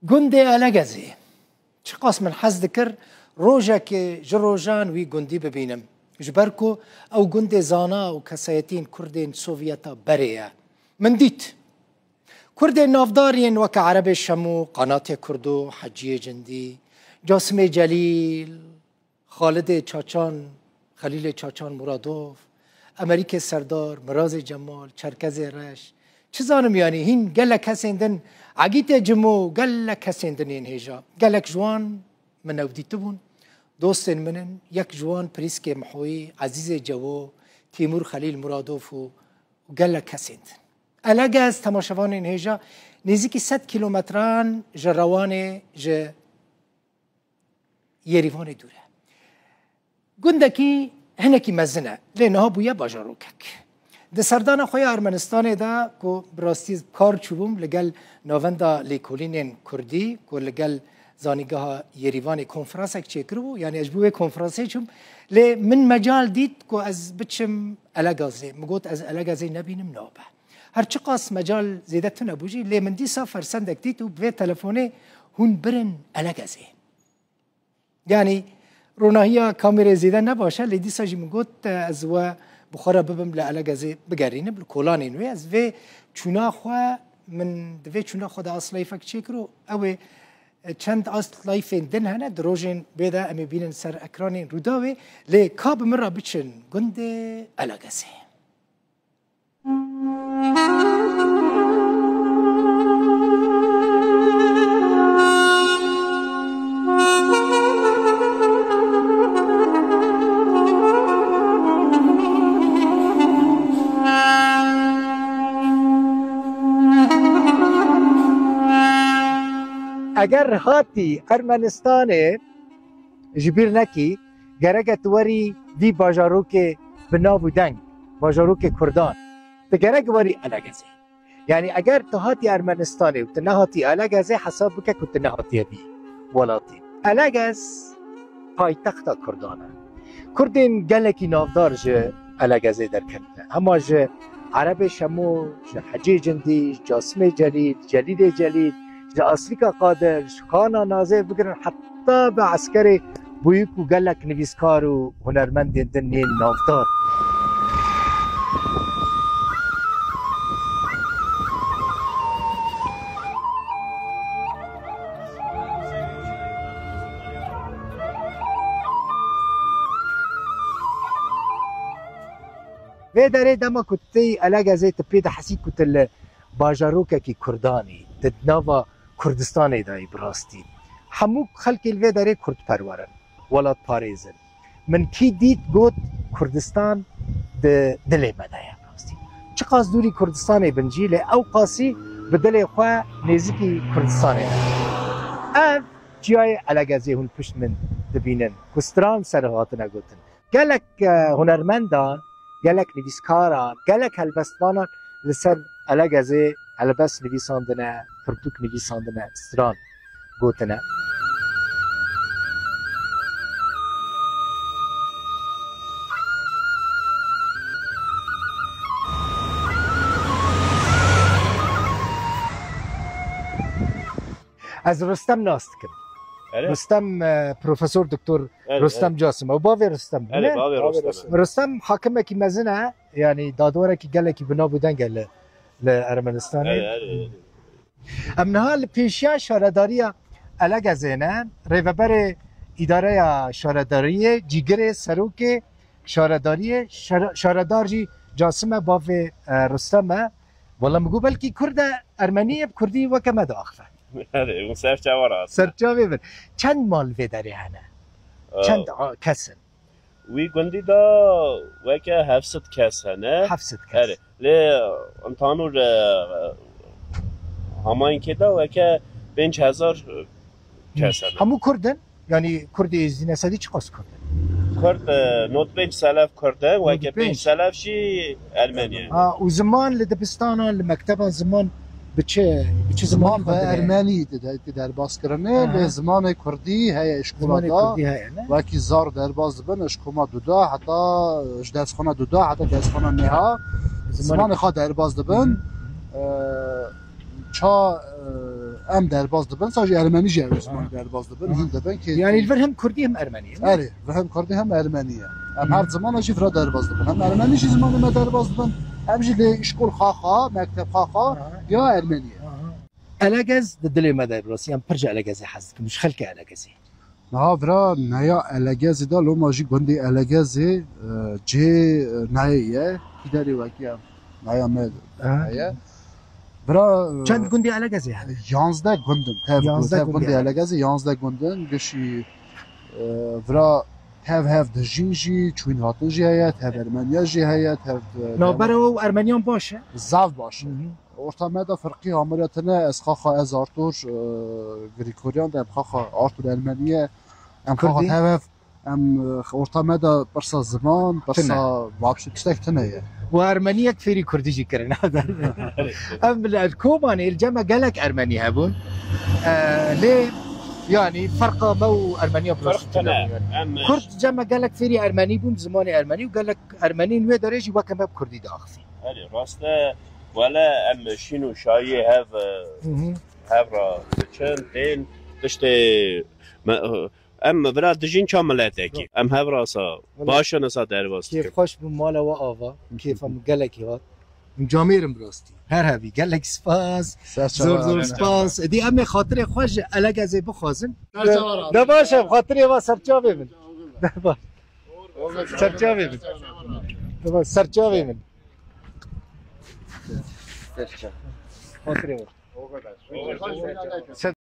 گندی الگزی چه قسم من حز دکر روزه که جروجان وی گندی ببینم جبرکو او گند زانا و کسایتین کردین سوویتا بریه من دیت کردین نافدارین وک عرب شمو قنات کردو حجی جندی جاسم جلیل خالد چاچان خلیل چاچان مرادوف امریک سردار مراز جمال چرکز رش چه زانم یعنی هین گلک هسندن عگیت جمو گلک هسندن این هجا گلک جوان من اودیتو بون دوستن منن یک جوان پریسک محوی عزیز جو تیمور خلیل مرادوف و گلک هسندن الاگز تماشاوان این هجا نزدیکی 100 کیلومتران جروان یریوان دوره گندکی هنکی مزنه لینها بویا باجاروکک ده سردان خوی ارمنستان دا کو براستی کار چوبم لگل نووندا لیکولین کردی کو لگل زانیگاه یریوان کنفرانس اک چکرو یعنی اجبوه کنفرانسی چوم لی من مجال دید کو از بچم الگازه مگوت از الگازه نبینم نابه هرچی قاس مجال زیدتون ابوجی لی من دی سافر سندک دید و به تلفونه هون برن الگازه یعنی روناهیا کامera زیده نباشه لیدی ساجی میگوت از و بخارا ببم لعلگازه بگرینه بل کولانی نوی از و چونا خوا من دوی چونا خود اصلای فک چیکرو او چند اصلای فندن هنه دروژن بیدا امی بینن سر اکرانین روداوی لی کاب مرا بچن گند علگازه اگر هاتی ارمنستان جبیر نکی گرگت وری دی باجاروک بناو دنگ باجاروک کردان تو گرگ وری الگزه یعنی اگر تو هاتی ارمنستان و تو نهاتی الگزه حساب بکه که تو نهاتی بی ولاتی الگز پایتخت کردانه کردین گلکی نافدار جه الگزه در کنده اما جه عرب شمو جه حجی جندی جاسم جلیل جلیل جلیل جا آسریکا قادر خانا نازه بگرن حتی به عسکر بویک و گلک نویسکار و هنرمند دنین نافدار و داره دما کتی الگزه تپید حسی کتل باجاروکه کی کردانی تدناوا کردستان دای براستی همو خلک الوی داره کرد پرورن ولات پاریزن من کی دید گوت کردستان ده دل مدایا براستی چه قاس دوری کردستان بنجیل او قاسی به دل خو نزدیکی کردستان اف جای الگازه هون پشت من دبینن کستران سرهاتنا گوتن گلک هنرمندان گلک نویسکاران گلک هلبستوانان لسر الگازه البس نویساندنه پرتوک نویساندنه استران گوتنه از رستم ناست کن رستم پروفسور دکتر رستم جاسم و باوی رستم رستم حاکمه کی مزنه یعنی دادوره کی گله کی بنا بودن گله لارمنستان امنها پیشیا شارداری الگزینه ریوبر اداره شارداری جیگر سروک شارداری شاردارجی جاسم باوی رستم والله مگو بلکی کرد ارمنی کردی و کم داخفه آره اون سرچاوه راست سرچاوه بر چند مال وی داری هنه چند کسن وی گندی دا وکه 700 کس هنه 700 کس آره لی امتحانور همان که دا وکه 5000 کس هنه همو کردن یعنی کردی ازدین اسدی چه قاس کردن کرد نوت 5 سلف کردن وکه 5 سلف شی المانیا و زمان لدبستان لمکتب زمان بچه زمان به ارمنی در باز کرنه به زمان کردی های اشکولا و کی زار در باز بن اشکوما دودا حتی درس خانه دودا حتی درس خانه نها زمان خود در باز بن چا ام درباز دبن ساجی ارمنی جه زمان درباز دبن هین دبن که یعنی الور هم کردی هم ارمنی آره و هم کردی هم ارمنیه ام هر زمان اجی فرا درباز دبن هم ارمنی چی زمان ما درباز دبن هم جی اشکول خاخا مکتب خاخا یا ارمنیه الگز دل ما درباسی هم پرج الگز حز که مش خلک الگزی نه برا نیا الگزی دا لو ماجی گندی الگزی جه نیه کی داری وکیم نیا مد نیا برا چند گندی الگزی هست 11 گندن تف گندی الگزی 11 گندن گشی برا هف دجینجی چون هاتن جی هیا تف ارمنیا جی هیا تف نه برا ارمنیان باشه زاف باشه ortamda فرقی عملیاتنا از خاخا از آرتور گریکوریان در خاخا آرتور المانیه ام خاخا هف ام ortamda برسا زمان برسا وابش تشتكتنا و ارمنیه فيري كردي جي كرنا ام الكوماني الجمع قالك ارمني هبون ليه يعني فرق مو ارمنيا بلس كرد جمع قالك فيري ارمني بوم زمان ارمني وقال لك ارمني نوي درجي وكم كردي داخفي هذه راسته ولا ام شنو شاي هاف را چند دين تشتي ام برا دجين كاملاتك ام هاف راسا باشه نسا درواست كيف خوش بمالا و آوا كيف ام قالك هات جاميرم براستي هر هبي قالك سپاس زور سپاس دي ام خاطر خوش الگ بخوازن ده باشه خاطر ما سرچا ببین ده باشه سرچا ببین ده باشه سرچا ببین خاطر